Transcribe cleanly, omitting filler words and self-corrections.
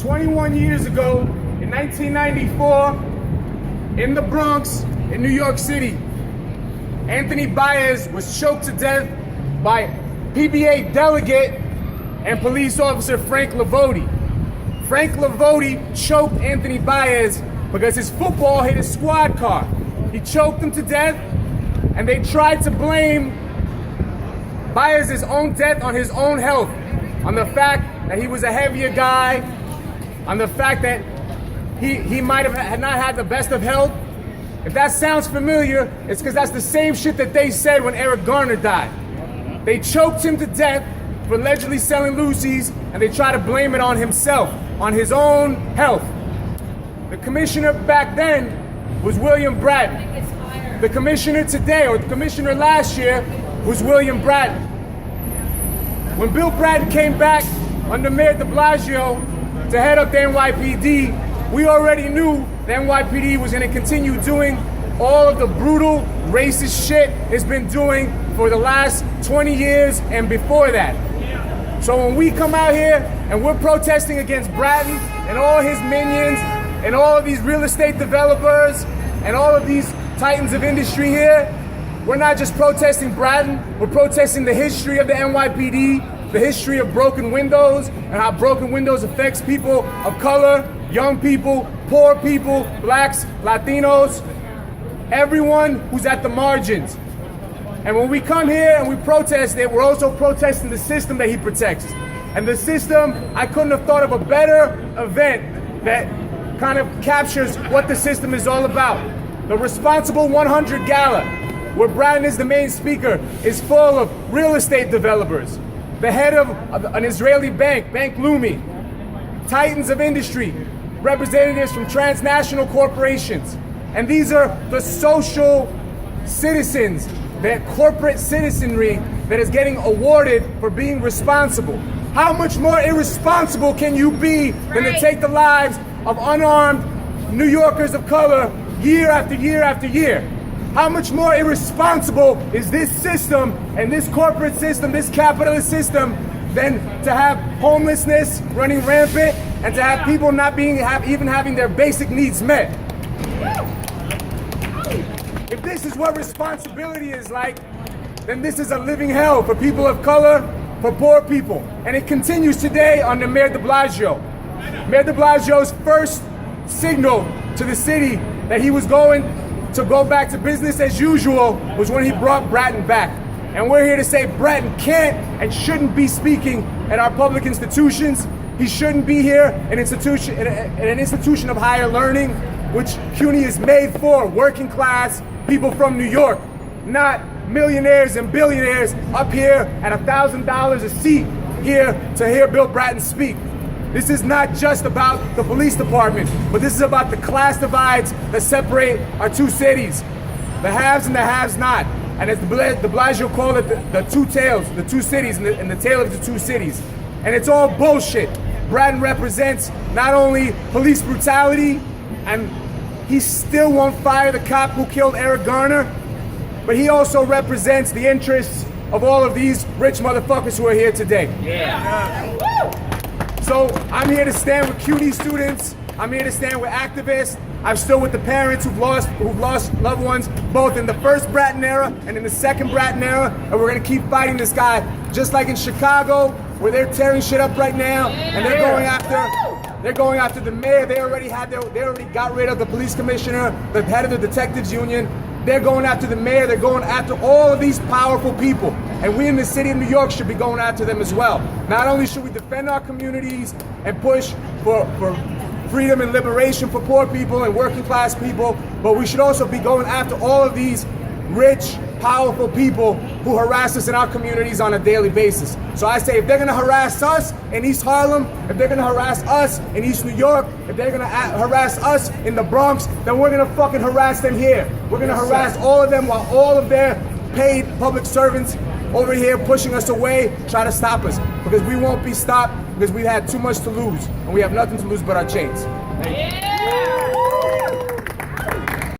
21 years ago, in 1994, in the Bronx, in New York City, Anthony Baez was choked to death by PBA delegate and police officer Frank Lavoti. Frank Lavoti choked Anthony Baez because his football hit his squad car. He choked him to death, and they tried to blame Baez's own death on his own health, on the fact that he was a heavier guy, on the fact that he might have not had the best of health. If that sounds familiar, it's because that's the same shit that they said when Eric Garner died. They choked him to death for allegedly selling Lucy's, and they try to blame it on himself, on his own health. The commissioner back then was William Bratton. The commissioner today, or the commissioner last year, was William Bratton. When Bill Bratton came back under Mayor de Blasio to head up the NYPD, we already knew the NYPD was going to continue doing all of the brutal, racist shit it's been doing for the last 20 years and before that. So when we come out here and we're protesting against Bratton and all his minions and all of these real estate developers and all of these titans of industry here, we're not just protesting Bratton, we're protesting the history of the NYPD, the history of broken windows and how broken windows affects people of color, young people, poor people, blacks, Latinos, everyone who's at the margins. And when we come here and we protest it, we're also protesting the system that he protects. And the system, I couldn't have thought of a better event that kind of captures what the system is all about. The Responsible 100 Gala, where Bratton is the main speaker, is full of real estate developers, the head of an Israeli bank, Bank Leumi, titans of industry, representatives from transnational corporations. And these are the social citizens, that corporate citizenry that is getting awarded for being responsible. How much more irresponsible can you be than to take the lives of unarmed New Yorkers of color year after year after year? How much more irresponsible is this system and this corporate system, this capitalist system, than to have homelessness running rampant and to have people not even having their basic needs met? If this is what responsibility is like, then this is a living hell for people of color, for poor people. And it continues today under Mayor de Blasio. Mayor de Blasio's first signal to the city that he was going to go back to business as usual was when he brought Bratton back. And we're here to say Bratton can't and shouldn't be speaking at our public institutions. He shouldn't be here in an institution of higher learning, which CUNY is made for working class people from New York, not millionaires and billionaires up here at $1,000 a seat here to hear Bill Bratton speak. This is not just about the police department, but this is about the class divides that separate our two cities, the haves and the haves not. And as de Blasio called it, the two tails, the two cities, and the tale of the two cities. And it's all bullshit. Bratton represents not only police brutality, and he still won't fire the cop who killed Eric Garner, but he also represents the interests of all of these rich motherfuckers who are here today. Yeah. So I'm here to stand with CUNY students. I'm here to stand with activists. I'm still with the parents who've lost loved ones, both in the first Bratton era and in the second Bratton era, and we're gonna keep fighting this guy, just like in Chicago, where they're tearing shit up right now, and they're going after the mayor. They already got rid of the police commissioner, the head of the detectives union. They're going after the mayor. They're going after all of these powerful people. And we in the city of New York should be going after them as well. Not only should we defend our communities and push for freedom and liberation for poor people and working class people, but we should also be going after all of these rich, powerful people who harass us in our communities on a daily basis. So I say, if they're gonna harass us in East Harlem, if they're gonna harass us in East New York, if they're gonna harass us in the Bronx, then we're gonna fucking harass them here. We're gonna harass all of them while all of their paid public servants over here pushing us away, try to stop us. Because we won't be stopped, because we've had too much to lose, and we have nothing to lose but our chains. Yeah.